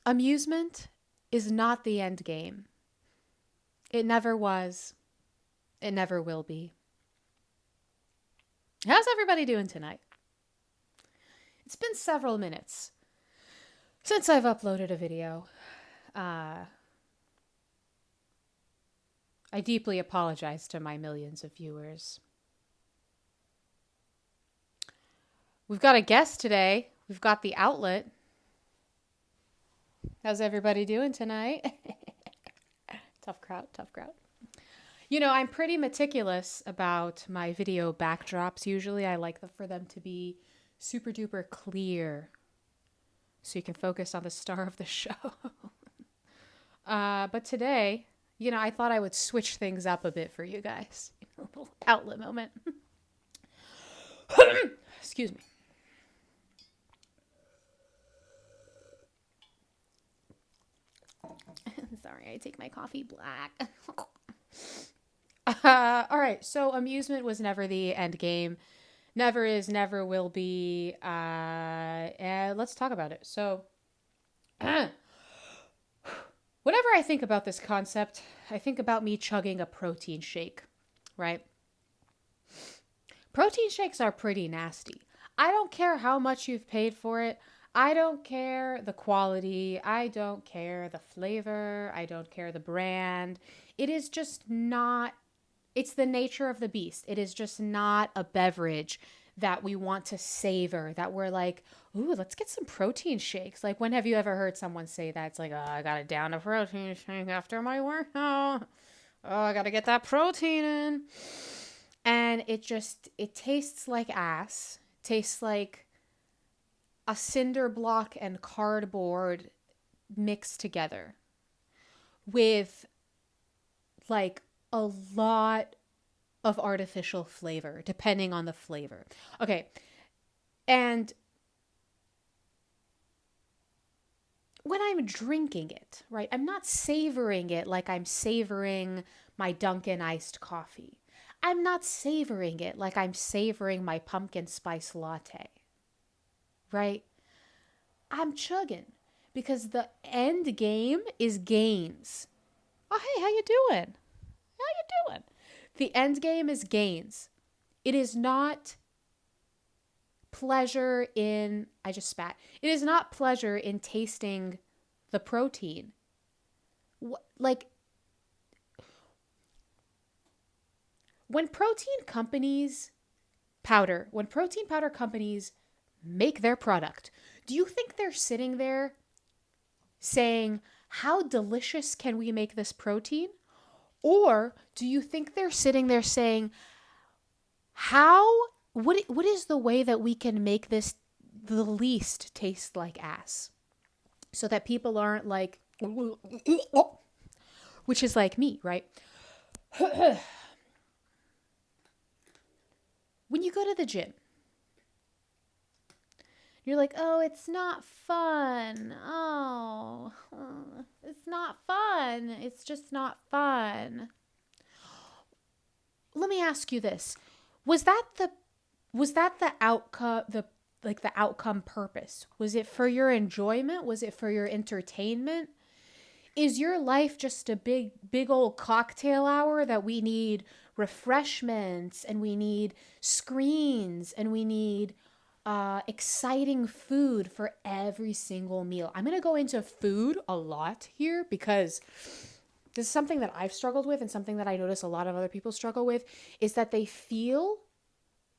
Amusement is not the end game. It never was. It never will be. How's everybody doing tonight? It's been several minutes since I've uploaded a video. I deeply apologize to my millions of viewers. We've got a guest today. We've got the outlet. How's everybody doing tonight? Tough crowd. You know, I'm pretty meticulous about my video backdrops. Usually I like for them to be super duper clear so you can focus on the star of the show. But today, you know, I thought I would switch things up a bit for you guys. A little outlet moment. Excuse me. Sorry, I take my coffee black. All right, so amusement was never the end game. Never is, never will be. And let's talk about it. So, whenever I think about this concept, I think about me chugging a protein shake, right? Protein shakes are pretty nasty. I don't care how much you've paid for it. I don't care the quality. I don't care the flavor. I don't care the brand. It is just not, it's the nature of the beast. It is just not a beverage that we want to savor, that we're like, ooh, let's get some protein shakes. Like, when have you ever heard someone say that? It's like, oh, I got to down a protein shake after my workout. Oh, I got to get that protein in. And it tastes like ass. Tastes like a cinder block and cardboard mixed together with like a lot of artificial flavor, depending on the flavor. Okay. And when I'm drinking it, right, I'm not savoring it like I'm savoring my Dunkin' iced coffee. I'm not savoring it like I'm savoring my pumpkin spice latte. Right? I'm chugging because the end game is gains. Oh, hey, how you doing? The end game is gains. It is not pleasure in, I just spat. It is not pleasure in tasting the protein. Like, when protein powder companies make their product, do you think they're sitting there saying, how delicious can we make this protein? Or do you think they're sitting there saying, what is the way that we can make this the least taste like ass? So that people aren't like, which is like me, right? When you go to the gym, you're like, oh, it's not fun. Oh, it's not fun. It's just not fun. Let me ask you this. Was that the outcome, the outcome purpose? Was it for your enjoyment? Was it for your entertainment? Is your life just a big old cocktail hour that we need refreshments and we need screens and we need exciting food for every single meal? I'm going to go into food a lot here because this is something that I've struggled with, and something that I notice a lot of other people struggle with, is that they feel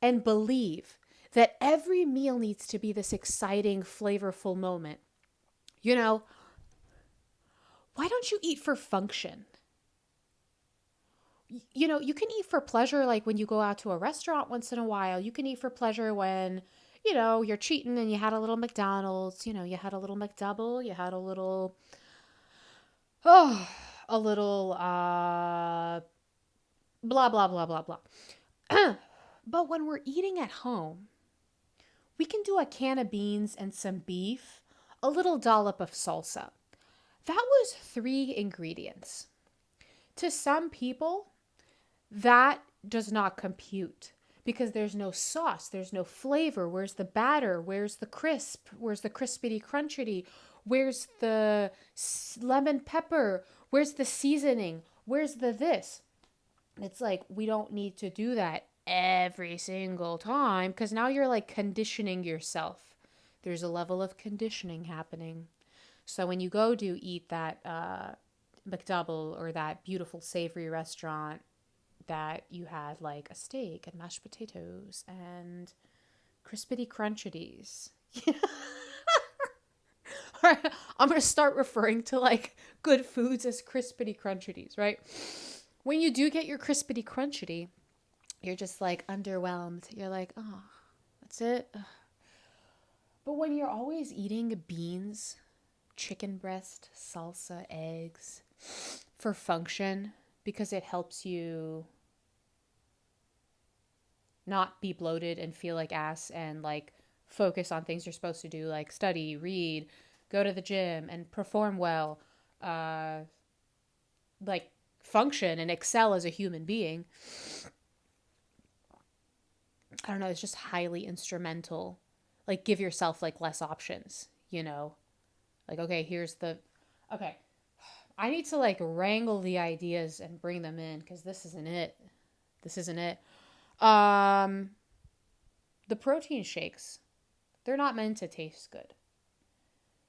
and believe that every meal needs to be this exciting, flavorful moment. You know, why don't you eat for function? You know, you can eat for pleasure, like when you go out to a restaurant once in a while. You can eat for pleasure when, you know, you're cheating and you had a little McDonald's, you know, you had a little McDouble, you had a little, blah, blah, blah, blah, blah. But when we're eating at home, we can do a can of beans and some beef, a little dollop of salsa. That was 3 ingredients. To some people, that does not compute because there's no sauce, there's no flavor. Where's the batter? Where's the crisp? Where's the crispity crunchety? Where's the lemon pepper? Where's the seasoning? Where's the this? It's like, we don't need to do that every single time, because now you're like conditioning yourself. There's a level of conditioning happening. So when you go to eat that McDouble or that beautiful savory restaurant that you had like a steak and mashed potatoes and crispity cruncheties. I'm going to start referring to like good foods as crispity cruncheties, right? When you do get your crispity crunchety, you're just like underwhelmed. You're like, oh, that's it. Ugh. But when you're always eating beans, chicken breast, salsa, eggs for function, because it helps you not be bloated and feel like ass and like focus on things you're supposed to do, like study, read, go to the gym and perform well, like function and excel as a human being. I don't know, it's just highly instrumental. Like, give yourself like less options, you know? Like, okay, I need to like wrangle the ideas and bring them in, because this isn't it. The protein shakes, they're not meant to taste good.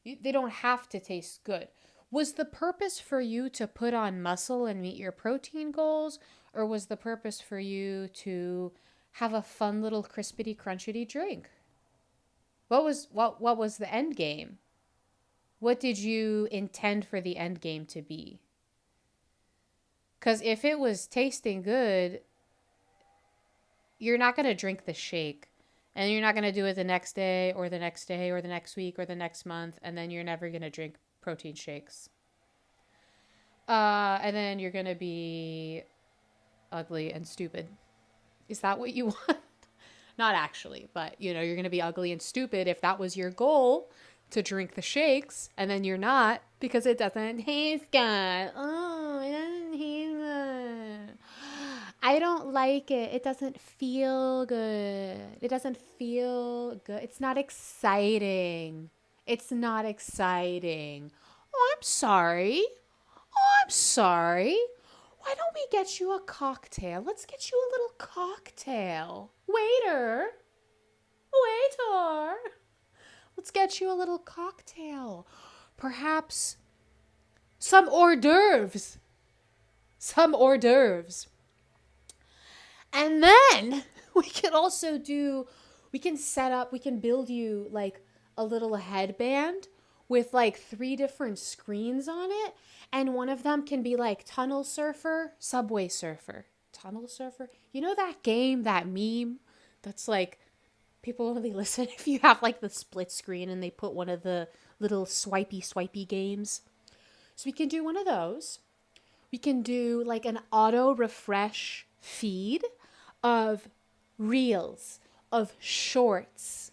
They don't have to taste good. Was the purpose for you to put on muscle and meet your protein goals? Or was the purpose for you to have a fun little crispity crunchety drink? What was the end game? What did you intend for the end game to be? Because if it was tasting good, you're not going to drink the shake. And you're not going to do it the next day or the next day or the next week or the next month. And then you're never going to drink protein shakes. And then you're going to be ugly and stupid. Is that what you want? Not actually, but you're going to be ugly and stupid if that was your goal, to drink the shakes, and then you're not, because it doesn't taste good. Oh, it doesn't taste good. I don't like it. It doesn't feel good. It's not exciting. Oh, I'm sorry. Why don't we get you a cocktail? Let's get you a little cocktail. Waiter. Let's get you a little cocktail. Perhaps some hors d'oeuvres. And then we can build you like a little headband with like 3 different screens on it. And one of them can be like Tunnel Surfer, Subway Surfer. Tunnel Surfer? You know that game, that meme that's like, people only listen if you have like the split screen and they put one of the little swipey games. So we can do one of those. We can do like an auto refresh feed of reels, of shorts.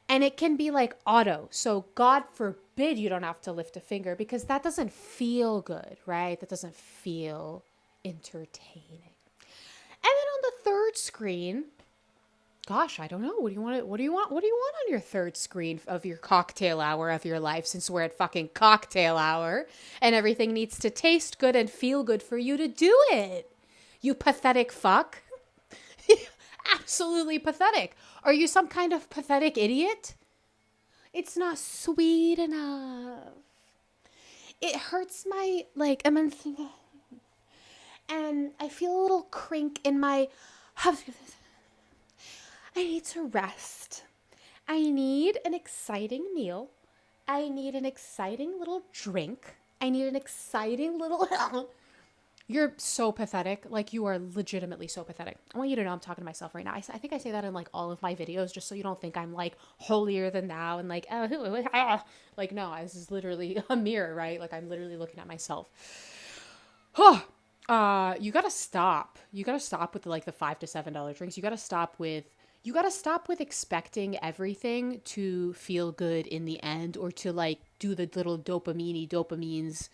And it can be like auto. So God forbid you don't have to lift a finger, because that doesn't feel good, right? That doesn't feel entertaining. And then on the third screen, gosh, I don't know. What do you want on your third screen of your cocktail hour of your life, since we're at fucking cocktail hour and everything needs to taste good and feel good for you to do it? You pathetic fuck. Absolutely pathetic. Are you some kind of pathetic idiot? It's not sweet enough. It hurts my, like, and I feel a little crink in my... I need to rest. I need an exciting meal. I need an exciting little drink. I need an exciting little... You're so pathetic. Like, you are legitimately so pathetic. I want you to know I'm talking to myself right now. I think I say that in like all of my videos, just so you don't think I'm like holier than thou and like, like, no, this is literally a mirror, right? Like, I'm literally looking at myself. You gotta stop. You gotta stop with like the $5 to $7 drinks. You gotta stop with expecting everything to feel good in the end, or to like do the little dopamines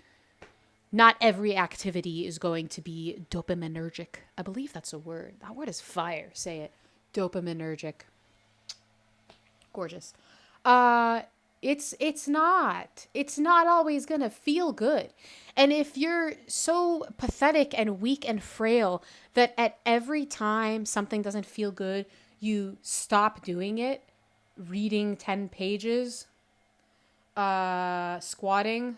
Not every activity is going to be dopaminergic. I believe that's a word. That word is fire. Say it. Dopaminergic. Gorgeous. Uh it's not always going to feel good. And if you're so pathetic and weak and frail that at every time something doesn't feel good, you stop doing it, reading 10 pages, squatting,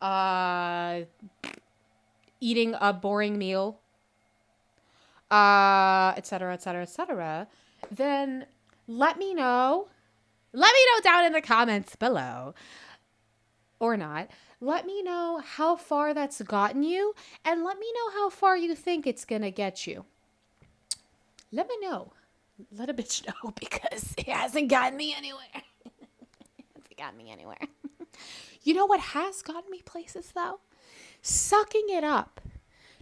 uh eating a boring meal, etc., etc., etc., then let me know. Let me know down in the comments below, or not. Let me know how far that's gotten you, and let me know how far you think it's gonna get you. Let me know. Let a bitch know, because it hasn't gotten me anywhere. It hasn't gotten me anywhere. You know what has gotten me places, though? Sucking it up.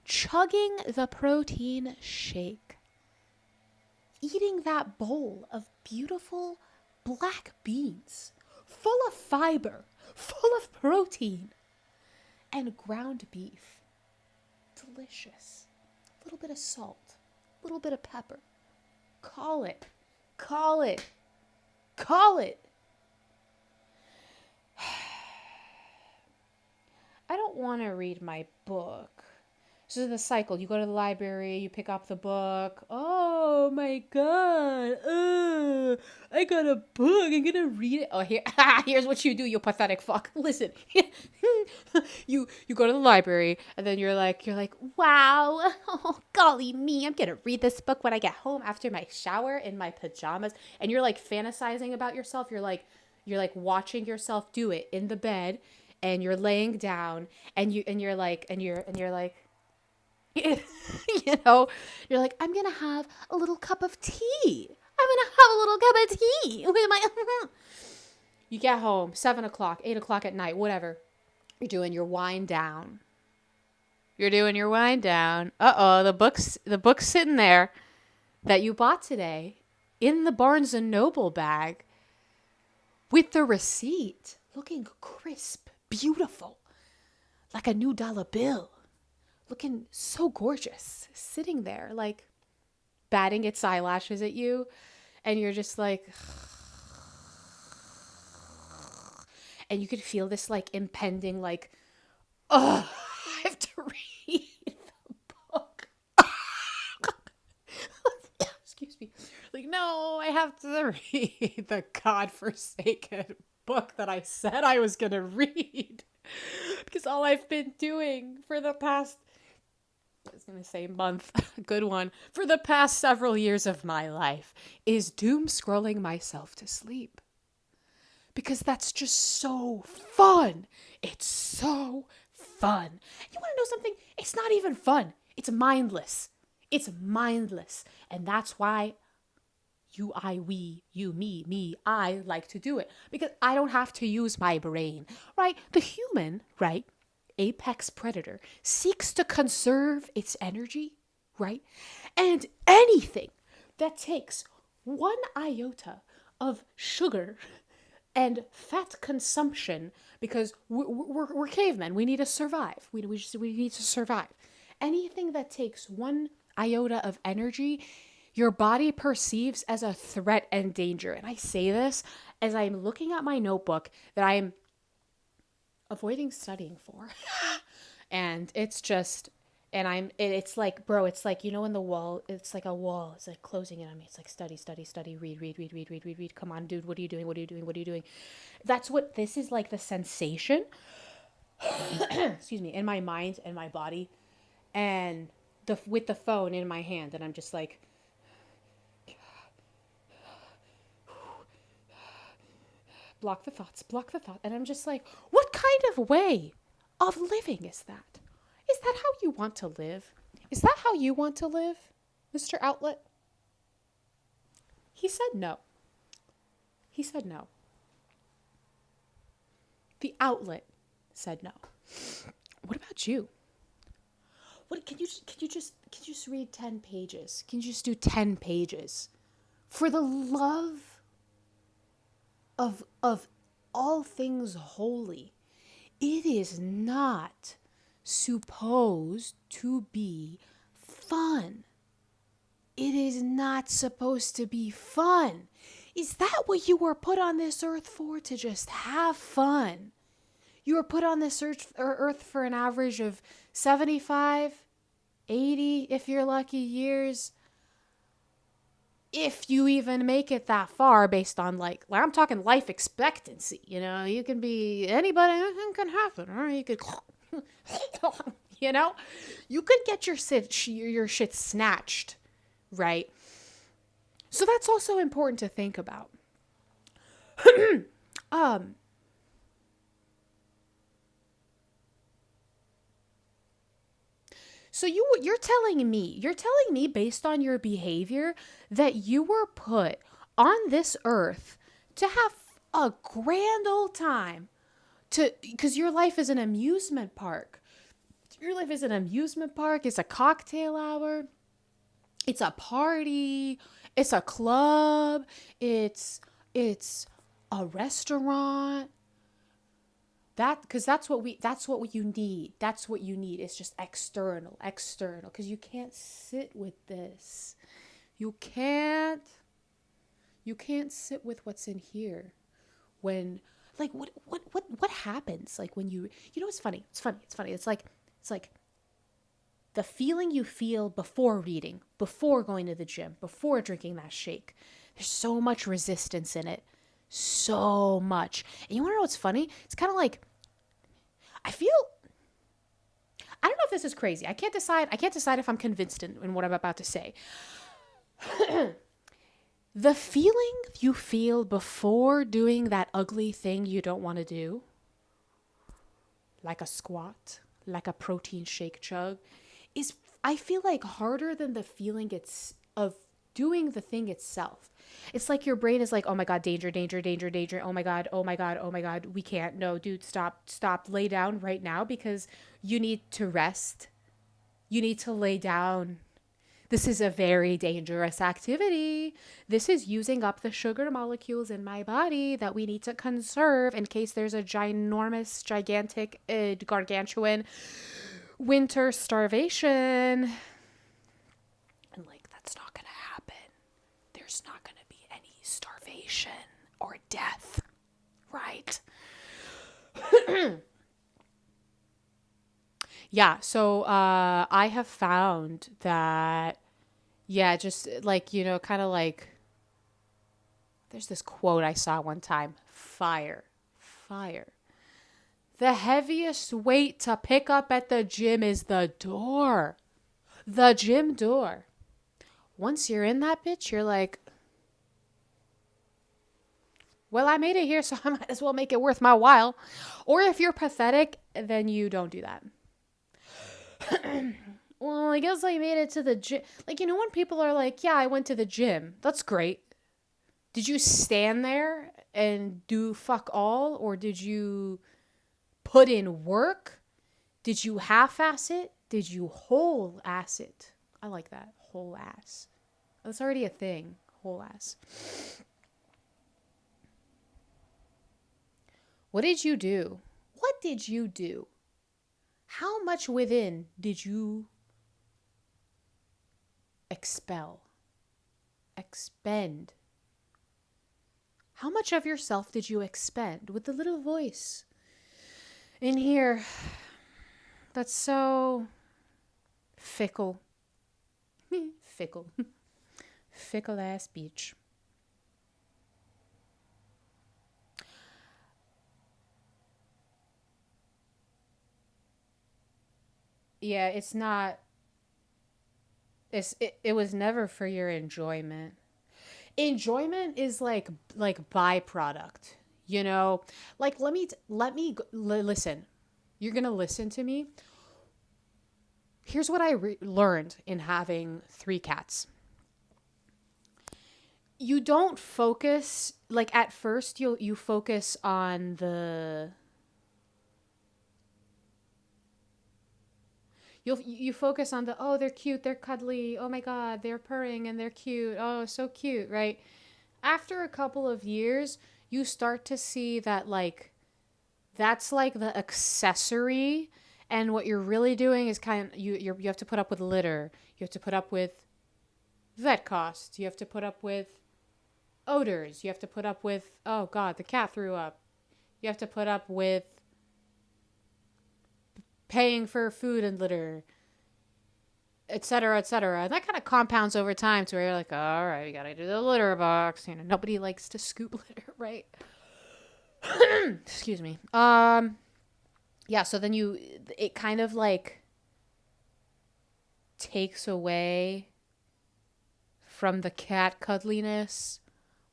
Chugging the protein shake. Eating that bowl of beautiful black beans, full of fiber, full of protein, and ground beef. Delicious. A little bit of salt, a little bit of pepper. Call it. Call it. Call it. I don't want to read my book. So the cycle, you go to the library, you pick up the book. Oh my God. I got a book. I'm going to read it. Oh, here's what you do, you pathetic fuck. Listen. you go to the library, and then you're like, wow. Oh, golly me. I'm going to read this book when I get home after my shower in my pajamas. And you're like fantasizing about yourself. You're like watching yourself do it in the bed, and you're laying down, and you're like you know, you're like, I'm gonna have a little cup of tea. I'm gonna have a little cup of tea with my. You get home, 7 o'clock, 8 o'clock at night, whatever. You're doing your wind down. Uh-oh, the book's sitting there that you bought today in the Barnes and Noble bag with the receipt, looking crisp, beautiful, like a new dollar bill. Looking so gorgeous, sitting there, like batting its eyelashes at you, and you're just like, and you could feel this like impending, like, oh, I have to read the book. Excuse me. Like, no, I have to read the godforsaken book that I said I was going to read. Because all I've been doing for the past, I was going to say month, good one, for the past several years of my life is doom scrolling myself to sleep. Because that's just so fun. It's so fun. You want to know something? It's not even fun. It's mindless. It's mindless. And that's why you, I, we, you, me, I like to do it. Because I don't have to use my brain, right? The human, right? Apex predator seeks to conserve its energy, right? And anything that takes 1 iota of sugar and fat consumption, because we're cavemen, we need to survive. We need to survive. Anything that takes 1 iota of energy, your body perceives as a threat and danger. And I say this as I'm looking at my notebook that I'm avoiding studying for. And it's just, and it's like, bro, it's like, you know, in the wall, it's like a wall, it's like closing in on me. It's like study, read. Come on, dude, what are you doing? That's what this is, like the sensation, excuse me, in my mind and my body, and with the phone in my hand, and I'm just like, block the thought. And I'm just like, what kind of way of living is that? Is that how you want to live? Is that how you want to live, Mr. Outlet? He said no. The outlet said no. What about you? What can you just read 10 pages? Can you just do 10 pages? For the love of all things holy, it is not supposed to be fun. It is not supposed to be fun. Is that what you were put on this earth for? To just have fun? You were put on this earth for an average of 75, 80, if you're lucky, years. If you even make it that far based on like I'm talking life expectancy, you can be anybody, anything can happen, or you could, you could get your shit snatched, right? So that's also important to think about. So you're telling me based on your behavior that you were put on this earth to have a grand old time, because your life is an amusement park. Your life is an amusement park. It's a cocktail hour. It's a party. It's a club. It's a restaurant. Because that's what you need. That's what you need. It's just external. Because you can't sit with this. You can't sit with what's in here. When, like, what happens? Like when it's funny. It's funny. It's like the feeling you feel before reading, before going to the gym, before drinking that shake. There's so much resistance in it. So much. And you want to know what's funny? It's kind of like, I don't know if this is crazy. I can't decide if I'm convinced in what I'm about to say. The feeling you feel before doing that ugly thing you don't want to do, like a squat, like a protein shake chug, is, I feel like, harder than the feeling of doing the thing itself. It's like your brain is like, oh my God, danger, danger, danger, danger. Oh my God, oh my God, oh my God. We can't. No, dude, stop, lay down right now because you need to rest. You need to lay down. This is a very dangerous activity. This is using up the sugar molecules in my body that we need to conserve in case there's a ginormous, gigantic, gargantuan winter starvation. And like, that's not going to happen. There's not going to be any starvation or death, right? Yeah, so I have found that, yeah, just like, kind of like, there's this quote I saw one time: fire. The heaviest weight to pick up at the gym is the door. The gym door. Once you're in that bitch, you're like, well, I made it here, so I might as well make it worth my while. Or if you're pathetic, then you don't do that. Well, I guess I made it to the gym. Like, when people are like, yeah, I went to the gym. That's great. Did you stand there and do fuck all? Or did you put in work? Did you half-ass it? Did you whole-ass it? I like that. Whole ass. That's already a thing. Whole ass. What did you do? What did you do? How much within did you expend? How much of yourself did you expend with the little voice in here that's so fickle? Fickle ass bitch. Yeah, it's not. It was never for your enjoyment. Enjoyment is like byproduct. Like listen. You're gonna listen to me. Here's what I learned in having 3 cats. You don't focus, like, at first you focus on you focus on oh, they're cute, they're cuddly, oh my God, they're purring and they're cute, oh, so cute, right? After a couple of years, you start to see that, like, that's like the accessory, And what you're really doing is you have to put up with litter. You have to put up with vet costs. You have to put up with odors. You have to put up with, oh God, the cat threw up. You have to put up with paying for food and litter, et cetera, et cetera. And that kind of compounds over time to where you're like, all right, we got to do the litter box. You know, nobody likes to scoop litter, right? Excuse me. Yeah, so then it kind of like takes away from the cat cuddliness,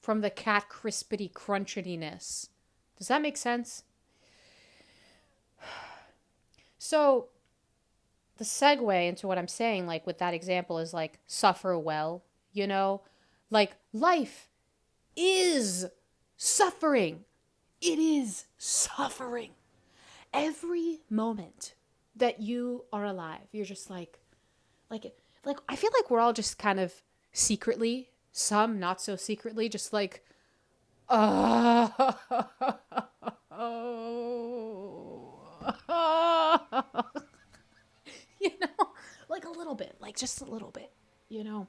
from the cat crispity crunchetiness. Does that make sense? So the segue into what I'm saying, like with that example, is like suffer well, you know? Like life is suffering. It is suffering. Every moment that you are alive, you're just like I feel like we're all just kind of secretly, some not so secretly, just like, oh, you know, like a little bit, like just a little bit, you know.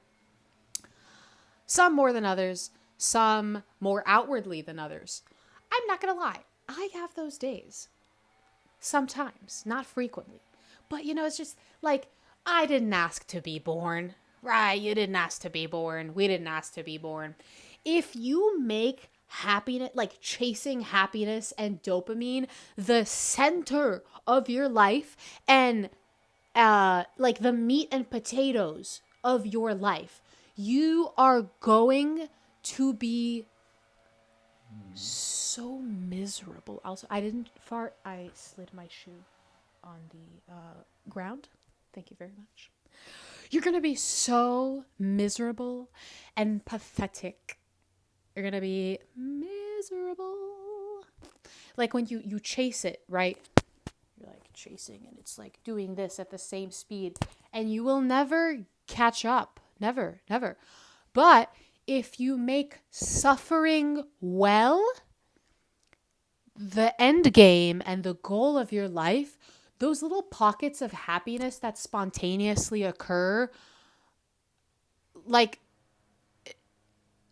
Some more than others, some more outwardly than others. I'm not gonna lie, I have those days. Sometimes, not frequently. But, you know, it's just like, I didn't ask to be born. Right, you didn't ask to be born. We didn't ask to be born. If you make happiness, like chasing happiness and dopamine, the center of your life and like the meat and potatoes of your life, you are going to be so miserable. Also, I didn't fart. I slid my shoe on the ground. Thank you very much. You're going to be so miserable and pathetic. You're going to be miserable. Like when you chase it, right? You're like chasing and it's like doing this at the same speed. And you will never catch up. Never, never. But if you make suffering well, the end game and the goal of your life, those little pockets of happiness that spontaneously occur, like,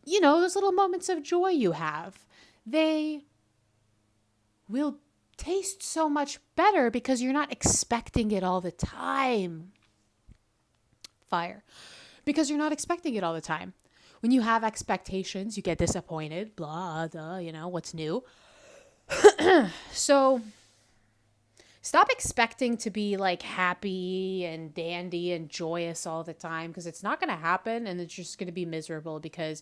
you know, those little moments of joy you have, they will taste so much better because you're not expecting it all the time. Fire. Because you're not expecting it all the time. When you have expectations, you get disappointed, blah, blah, you know, what's new? So stop expecting to be like happy and dandy and joyous all the time, because it's not going to happen, and it's just going to be miserable because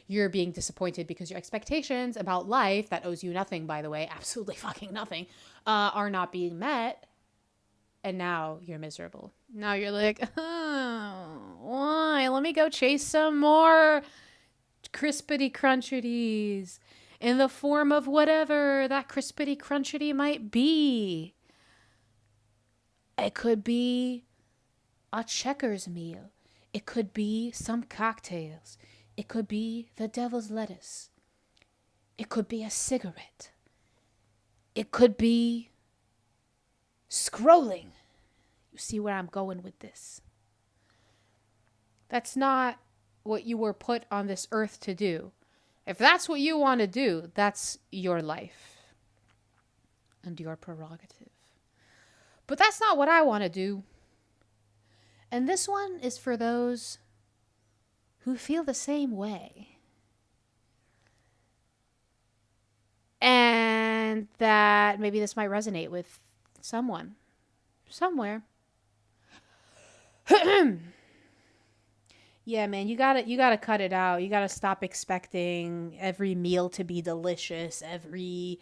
you're being disappointed because your expectations about life, that owes you nothing, by the way, absolutely fucking nothing, are not being met. And now you're miserable. Now you're like, oh, why? Let me go chase some more crispity cruncheties in the form of whatever that crispity crunchety might be. It could be a Checkers meal. It could be some cocktails. It could be the devil's lettuce. It could be a cigarette. It could be scrolling. You see where I'm going with this? That's not what you were put on this earth to do. If that's what you want to do, that's your life and your prerogative. But that's not what I want to do. And this one is for those who feel the same way. And that maybe this might resonate with someone somewhere. Yeah, man, you gotta cut it out. You gotta stop expecting every meal to be delicious, everything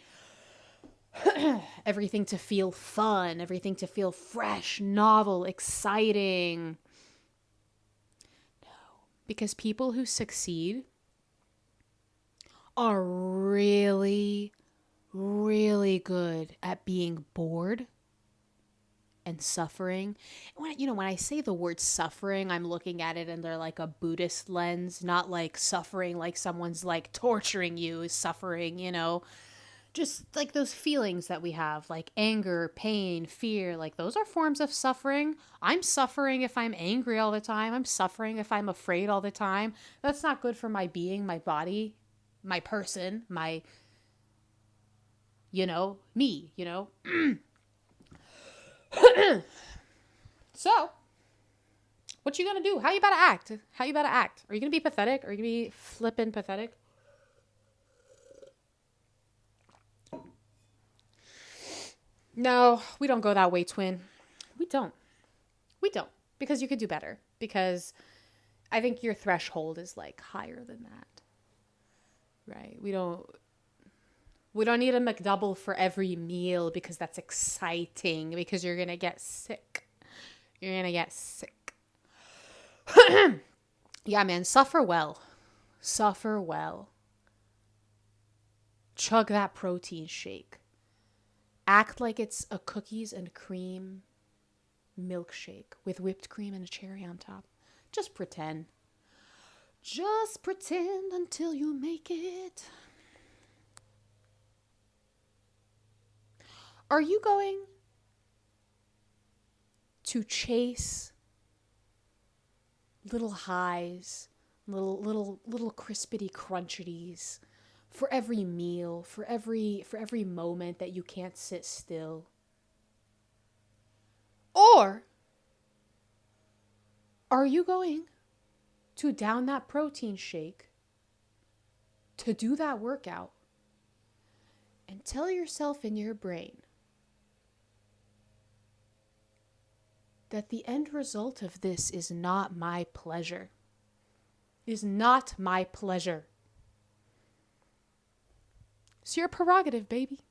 to feel fun, everything to feel fresh, novel, exciting. No, because people who succeed are really, really good at being bored and suffering. When I say the word suffering, I'm looking at it under like a Buddhist lens, not like suffering like someone's like torturing you is suffering, you know. just like those feelings that we have, like anger, pain, fear, like those are forms of suffering. I'm suffering if I'm angry all the time. I'm suffering if I'm afraid all the time. That's not good for my being, my body, my person, my, me, So, what you gonna do? How you about to act? How you about to act? Are you gonna be pathetic? Are you gonna be flippin' pathetic? No, we don't go that way, twin. We don't. We don't. Because you could do better. Because I think your threshold is like higher than that. Right? We don't need a McDouble for every meal because that's exciting, because you're going to get sick. You're going to get sick. Yeah, man, suffer well. Suffer well. Chug that protein shake. Act like it's a cookies and cream milkshake with whipped cream and a cherry on top. Just pretend. Just pretend until you make it. Are you going to chase little highs, little crispity cruncheties for every meal, for every moment that you can't sit still? Or are you going to down that protein shake, to do that workout, and tell yourself in your brain that the end result of this is not my pleasure? Is not my pleasure. It's your prerogative, baby.